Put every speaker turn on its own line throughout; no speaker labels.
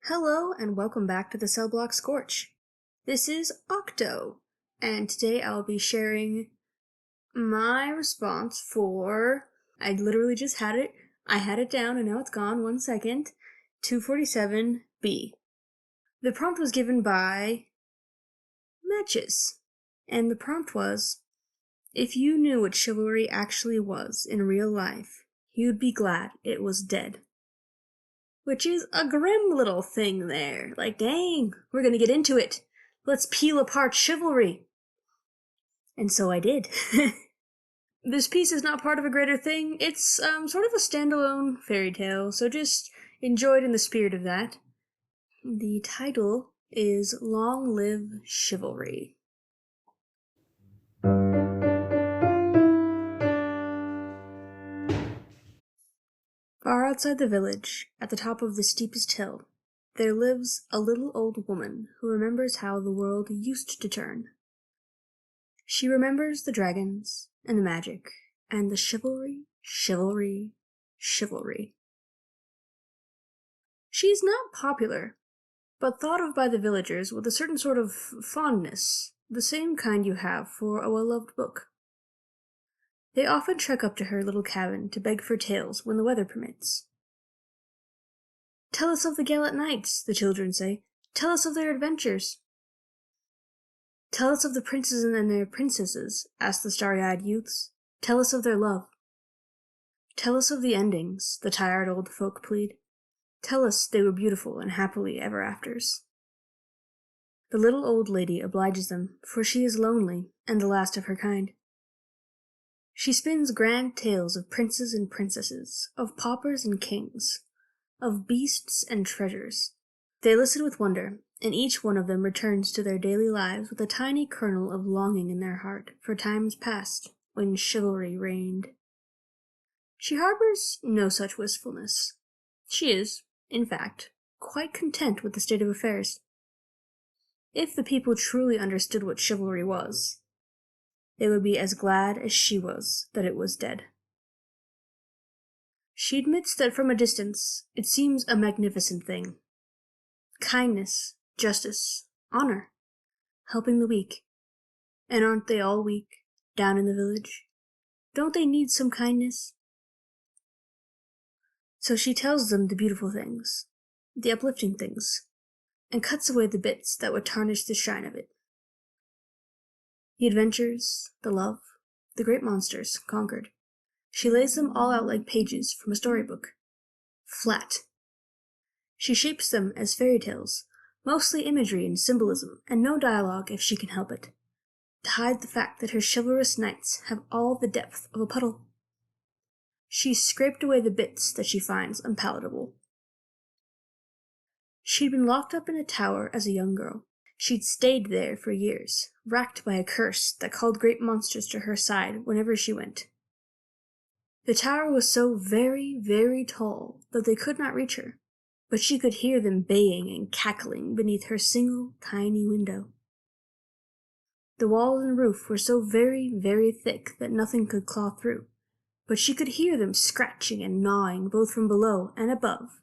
Hello and welcome back to the cellblock Scorch. This is Octo, and today I'll be sharing my response for, I literally just had it, I had it down and now it's gone, 1 second, 247B. The prompt was given by Matches, and the prompt was, if you knew what chivalry actually was in real life, you'd be glad it was dead. Which is a grim little thing there. Like, dang, we're gonna get into it. Let's peel apart chivalry. And so I did. This piece is not part of a greater thing. It's sort of a standalone fairy tale, so just enjoy it in the spirit of that. The title is Long Live Chivalry. Far outside the village, at the top of the steepest hill, there lives a little old woman who remembers how the world used to turn. She remembers the dragons, and the magic, and the chivalry. She's not popular, but thought of by the villagers with a certain sort of fondness, the same kind you have for a well-loved book. They often trek up to her little cabin to beg for tales when the weather permits. "Tell us of the gallant knights," the children say. "Tell us of their adventures." "Tell us of the princes and their princesses," ask the starry-eyed youths. "Tell us of their love." "Tell us of the endings," the tired old folk plead. "Tell us they were beautiful and happily ever afters." The little old lady obliges them, for she is lonely and the last of her kind. She spins grand tales of princes and princesses, of paupers and kings, of beasts and treasures. They listen with wonder, and each one of them returns to their daily lives with a tiny kernel of longing in their heart for times past when chivalry reigned. She harbors no such wistfulness. She is, in fact, quite content with the state of affairs. If the people truly understood what chivalry was, they would be as glad as she was that it was dead. She admits that from a distance it seems a magnificent thing. Kindness, justice, honor, helping the weak. And aren't they all weak, down in the village? Don't they need some kindness? So she tells them the beautiful things, the uplifting things, and cuts away the bits that would tarnish the shine of it. The adventures, the love, the great monsters conquered. She lays them all out like pages from a storybook. Flat. She shapes them as fairy tales, mostly imagery and symbolism, and no dialogue if she can help it, to hide the fact that her chivalrous knights have all the depth of a puddle. She's scraped away the bits that she finds unpalatable. She'd been locked up in a tower as a young girl. She'd stayed there for years, racked by a curse that called great monsters to her side whenever she went. The tower was so very, very tall that they could not reach her, but she could hear them baying and cackling beneath her single tiny window. The walls and roof were so very, very thick that nothing could claw through, but she could hear them scratching and gnawing both from below and above,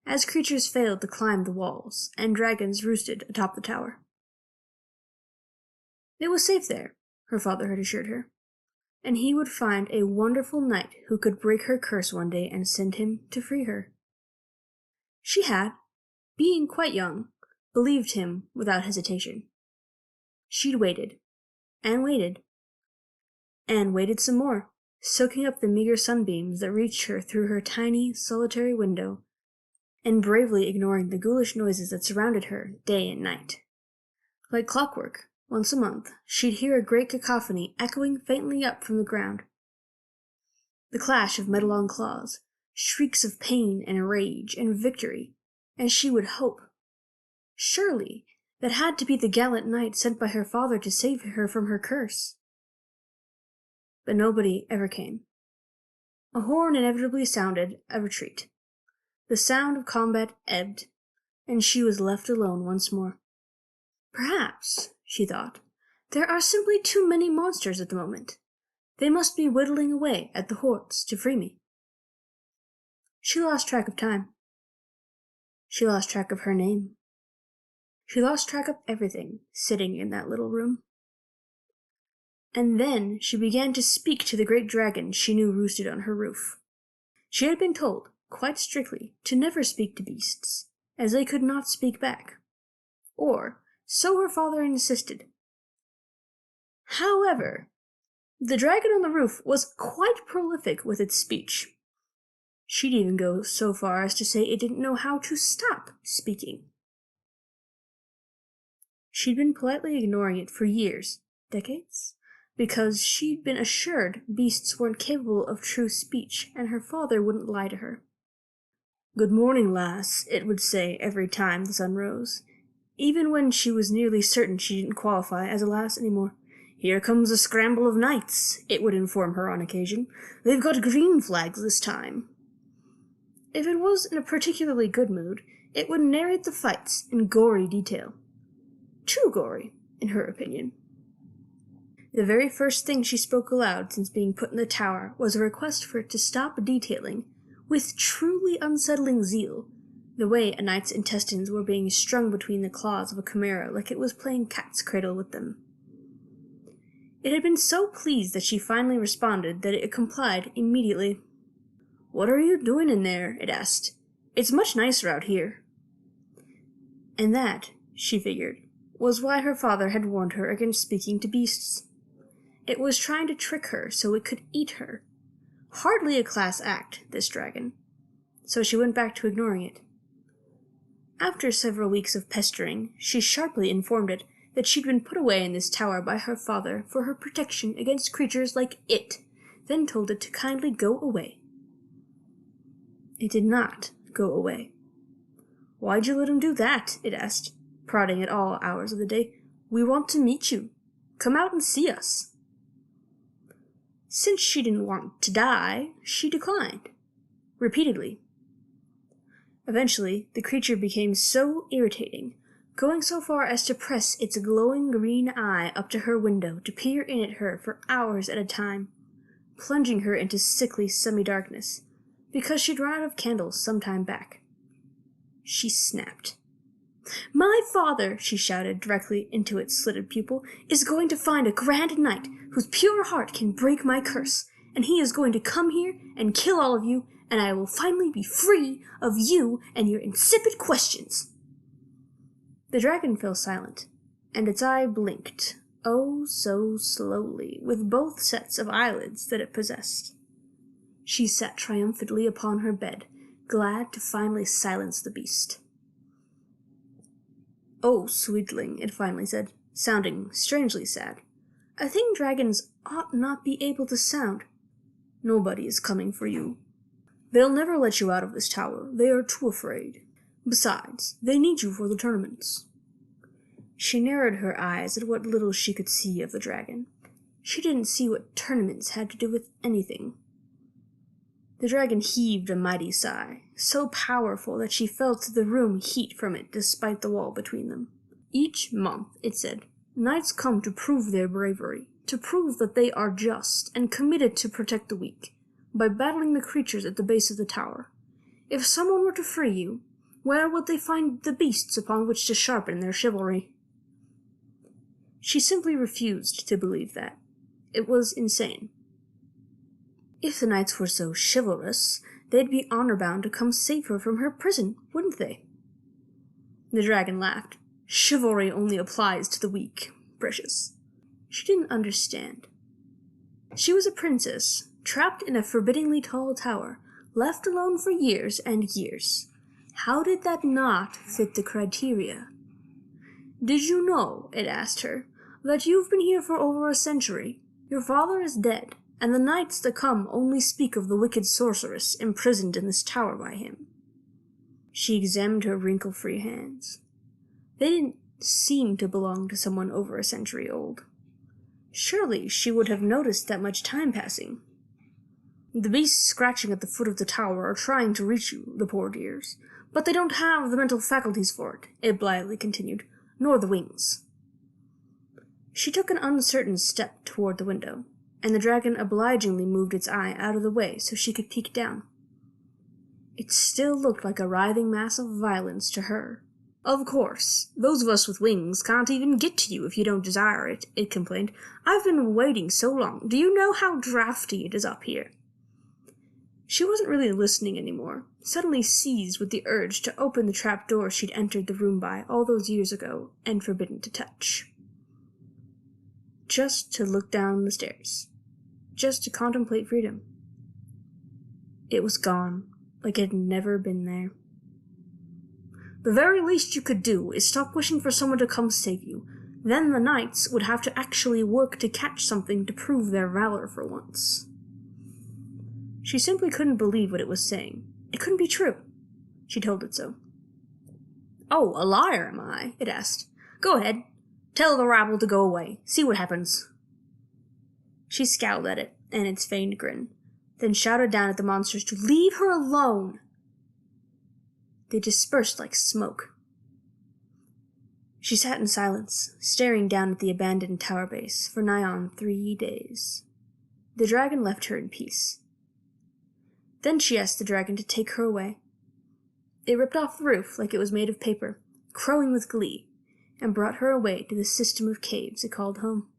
as creatures failed to climb the walls and dragons roosted atop the tower. It was safe there, her father had assured her, and he would find a wonderful knight who could break her curse one day and send him to free her. She had, being quite young, believed him without hesitation. She'd waited, and waited, and waited some more, soaking up the meager sunbeams that reached her through her tiny, solitary window, and bravely ignoring the ghoulish noises that surrounded her day and night. Like clockwork, once a month, she'd hear a great cacophony echoing faintly up from the ground. The clash of metal on claws, shrieks of pain and rage and victory, and she would hope. Surely, that had to be the gallant knight sent by her father to save her from her curse. But nobody ever came. A horn inevitably sounded a retreat. The sound of combat ebbed, and she was left alone once more. Perhaps, she thought, there are simply too many monsters at the moment. They must be whittling away at the hordes to free me. She lost track of time. She lost track of her name. She lost track of everything, sitting in that little room. And then she began to speak to the great dragon she knew roosted on her roof. She had been told, quite strictly, to never speak to beasts, as they could not speak back. Or, so her father insisted. However, the dragon on the roof was quite prolific with its speech. She'd even go so far as to say it didn't know how to stop speaking. She'd been politely ignoring it for years, decades, because she'd been assured beasts weren't capable of true speech, and her father wouldn't lie to her. "Good morning, lass," it would say every time the sun rose, even when she was nearly certain she didn't qualify as a lass anymore. "Here comes a scramble of knights," it would inform her on occasion. "They've got green flags this time." If it was in a particularly good mood, it would narrate the fights in gory detail. Too gory, in her opinion. The very first thing she spoke aloud since being put in the tower was a request for it to stop detailing, with truly unsettling zeal, the way a knight's intestines were being strung between the claws of a chimera like it was playing cat's cradle with them. It had been so pleased that she finally responded that it complied immediately. "What are you doing in there?" it asked. "It's much nicer out here." And that, she figured, was why her father had warned her against speaking to beasts. It was trying to trick her so it could eat her. Hardly a class act, this dragon. So she went back to ignoring it. After several weeks of pestering, she sharply informed it that she'd been put away in this tower by her father for her protection against creatures like it, then told it to kindly go away. It did not go away. "Why'd you let him do that?" it asked, prodding at all hours of the day. "We want to meet you. Come out and see us." Since she didn't want to die, she declined. Repeatedly. Eventually, the creature became so irritating, going so far as to press its glowing green eye up to her window to peer in at her for hours at a time, plunging her into sickly semi-darkness, because she'd run out of candles some time back. She snapped. "My father," she shouted directly into its slitted pupil, "is going to find a grand knight whose pure heart can break my curse, and he is going to come here and kill all of you, and I will finally be free of you and your insipid questions." The dragon fell silent, and its eye blinked, oh so slowly, with both sets of eyelids that it possessed. She sat triumphantly upon her bed, glad to finally silence the beast. "Oh, sweetling," it finally said, sounding strangely sad. "A thing dragons ought not be able to sound. Nobody is coming for you. They'll never let you out of this tower. They are too afraid. Besides, they need you for the tournaments." She narrowed her eyes at what little she could see of the dragon. She didn't see what tournaments had to do with anything. The dragon heaved a mighty sigh, so powerful that she felt the room heat from it despite the wall between them. "Each month," it said, "knights come to prove their bravery, to prove that they are just and committed to protect the weak, by battling the creatures at the base of the tower. If someone were to free you, where would they find the beasts upon which to sharpen their chivalry?" She simply refused to believe that. It was insane. If the knights were so chivalrous, they'd be honor-bound to come save her from her prison, wouldn't they? The dragon laughed. "Chivalry only applies to the weak, precious." She didn't understand. She was a princess, trapped in a forbiddingly tall tower, left alone for years and years. How did that not fit the criteria? "Did you know," it asked her, "that you've been here for over a century? Your father is dead, and the knights that come only speak of the wicked sorceress imprisoned in this tower by him." She examined her wrinkle-free hands. They didn't seem to belong to someone over a century old. Surely she would have noticed that much time passing. "The beasts scratching at the foot of the tower are trying to reach you, the poor dears, but they don't have the mental faculties for it," blithely continued, "nor the wings." She took an uncertain step toward the window, and the dragon obligingly moved its eye out of the way so she could peek down. It still looked like a writhing mass of violence to her. "Of course, those of us with wings can't even get to you if you don't desire it," it complained. "I've been waiting so long. Do you know how drafty it is up here?" She wasn't really listening anymore, suddenly seized with the urge to open the trap door she'd entered the room by all those years ago and forbidden to touch. Just to look down the stairs. Just to contemplate freedom. It was gone, like it had never been there. The very least you could do is stop wishing for someone to come save you. Then the knights would have to actually work to catch something to prove their valor for once. She simply couldn't believe what it was saying. It couldn't be true. She told it so. "Oh, a liar, am I?" it asked. "Go ahead. Tell the rabble to go away. See what happens." She scowled at it and its feigned grin, then shouted down at the monsters to leave her alone. They dispersed like smoke. She sat in silence, staring down at the abandoned tower base for nigh on 3 days. The dragon left her in peace. Then she asked the dragon to take her away. It ripped off the roof like it was made of paper, crowing with glee, and brought her away to the system of caves it called home.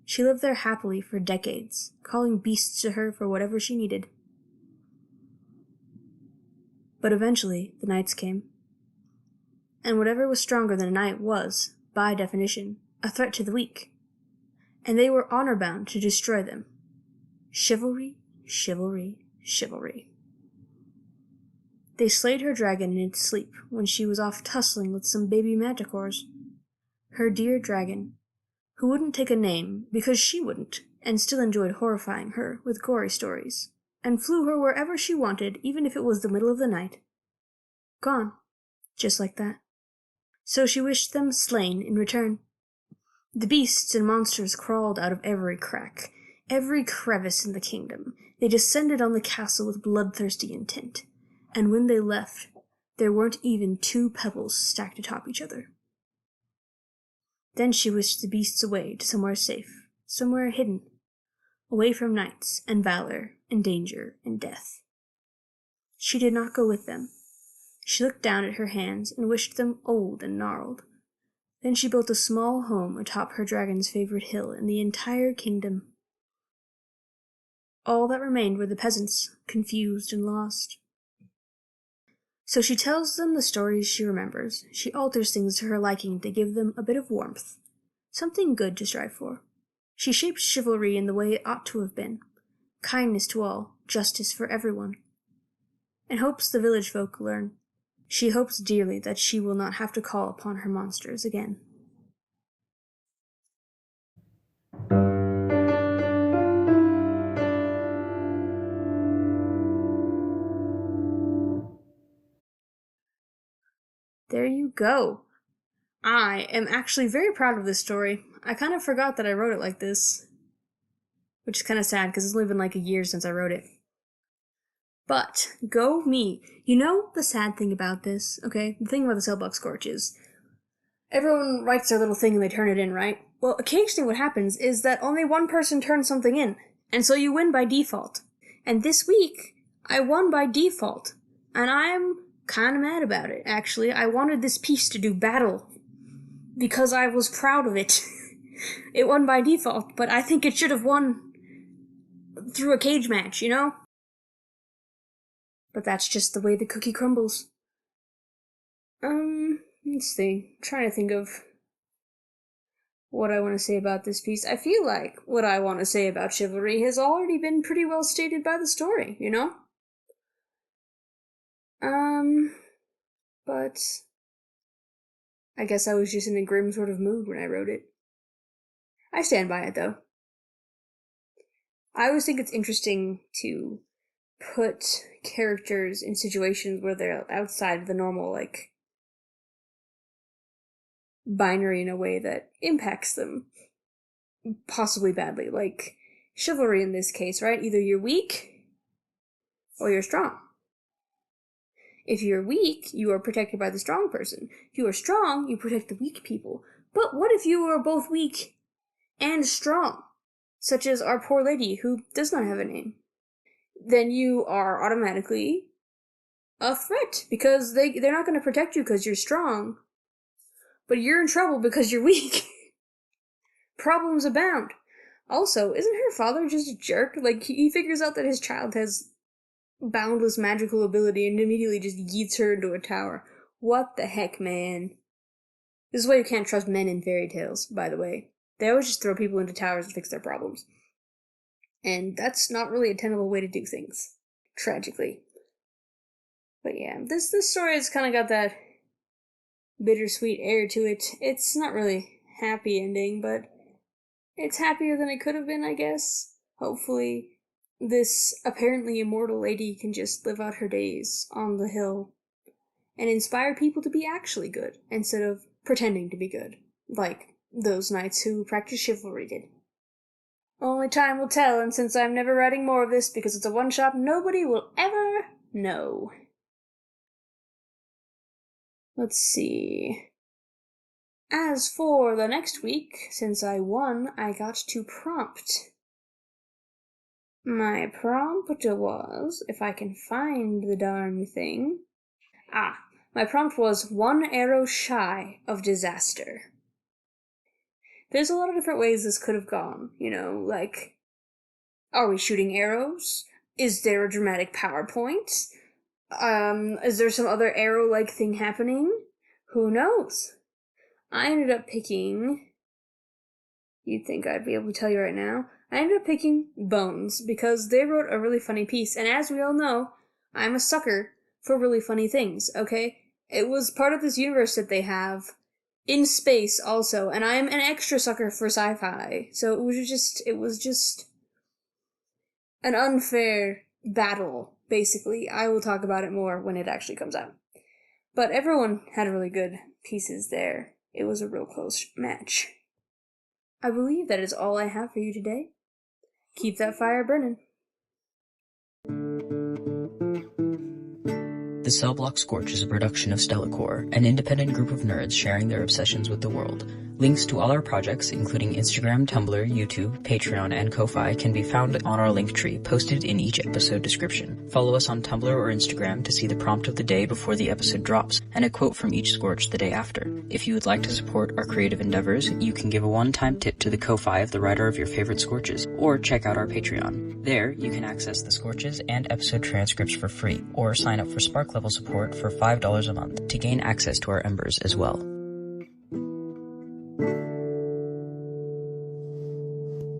She lived there happily for decades, calling beasts to her for whatever she needed. But eventually, the knights came. And whatever was stronger than a knight was, by definition, a threat to the weak. And they were honor-bound to destroy them. Chivalry, chivalry, chivalry. They slayed her dragon in its sleep when she was off tussling with some baby manticores. Her dear dragon, who wouldn't take a name because she wouldn't, and still enjoyed horrifying her with gory stories, and flew her wherever she wanted, even if it was the middle of the night. Gone, just like that. So she wished them slain in return. The beasts and monsters crawled out of every crack, every crevice in the kingdom. They descended on the castle with bloodthirsty intent, and when they left, there weren't even 2 pebbles stacked atop each other. Then she wished the beasts away to somewhere safe, somewhere hidden, away from knights and valor and danger and death. She did not go with them. She looked down at her hands and wished them old and gnarled. Then she built a small home atop her dragon's favorite hill in the entire kingdom. All that remained were the peasants, confused and lost. So she tells them the stories she remembers. She alters things to her liking to give them a bit of warmth, something good to strive for. She shapes chivalry in the way it ought to have been, kindness to all, justice for everyone, and hopes the village folk learn. She hopes dearly that she will not have to call upon her monsters again. There you go. I am actually very proud of this story. I kind of forgot that I wrote it like this, which is kind of sad because it's only been like a year since I wrote it. But, go me. You know the sad thing about this, okay? The thing about the cellblock Scorch is, everyone writes their little thing and they turn it in, right? Well, occasionally what happens is that only one person turns something in, and so you win by default. And this week, I won by default, and I'm kind of mad about it, actually. I wanted this piece to do battle, because I was proud of it. It won by default, but I think it should have won through a cage match, you know? But that's just the way the cookie crumbles. Let's see. I'm trying to think of what I want to say about this piece. I feel like what I want to say about chivalry has already been pretty well stated by the story, you know? But I guess I was just in a grim sort of mood when I wrote it. I stand by it, though. I always think it's interesting to put characters in situations where they're outside of the normal, like, binary in a way that impacts them possibly badly. Like, chivalry in this case, right? Either you're weak or you're strong. If you're weak, you are protected by the strong person. If you are strong, you protect the weak people. But what if you are both weak and strong? Such as our poor lady who does not have a name. Then you are automatically a threat because they're not going to protect you because you're strong, but you're in trouble because you're weak. Problems abound. Also, isn't her father just a jerk? Like, he figures out that his child has boundless magical ability and immediately just yeets her into a tower. What the heck, man? This is why you can't trust men in fairy tales, by the way. They always just throw people into towers and fix their problems. And that's not really a tenable way to do things, tragically. But yeah, this story has kind of got that bittersweet air to it. It's not really happy ending, but it's happier than it could have been, I guess. Hopefully, this apparently immortal lady can just live out her days on the hill and inspire people to be actually good instead of pretending to be good, like those knights who practice chivalry did. Only time will tell, and since I'm never writing more of this because it's a one-shot, nobody will ever know. Let's see. As for the next week, since I won, I got to prompt. My prompt was, if I can find the darn thing. My prompt was 1 arrow shy of disaster. There's a lot of different ways this could have gone, like, are we shooting arrows? Is there a dramatic PowerPoint? Is there some other arrow-like thing happening? Who knows? I ended up picking... You'd think I'd be able to tell you right now. I ended up picking Bones, because they wrote a really funny piece, and as we all know, I'm a sucker for really funny things, okay? It was part of this universe that they have, in space also, and I'm an extra sucker for sci-fi, so it was just an unfair battle, basically. I will talk about it more when it actually comes out. But everyone had really good pieces there. It was a real close match. I believe that is all I have for you today. Keep that fire burning.
The Cellblock Scorch is a production of Stellacore, an independent group of nerds sharing their obsessions with the world. Links to all our projects, including Instagram, Tumblr, YouTube, Patreon, and Ko-Fi, can be found on our Linktree, posted in each episode description. Follow us on Tumblr or Instagram to see the prompt of the day before the episode drops, and a quote from each Scorch the day after. If you would like to support our creative endeavors, you can give a one-time tip to the Ko-Fi of the writer of your favorite Scorches, or check out our Patreon. There, you can access the Scorches and episode transcripts for free, or sign up for Spark level support for $5 a month to gain access to our embers as well.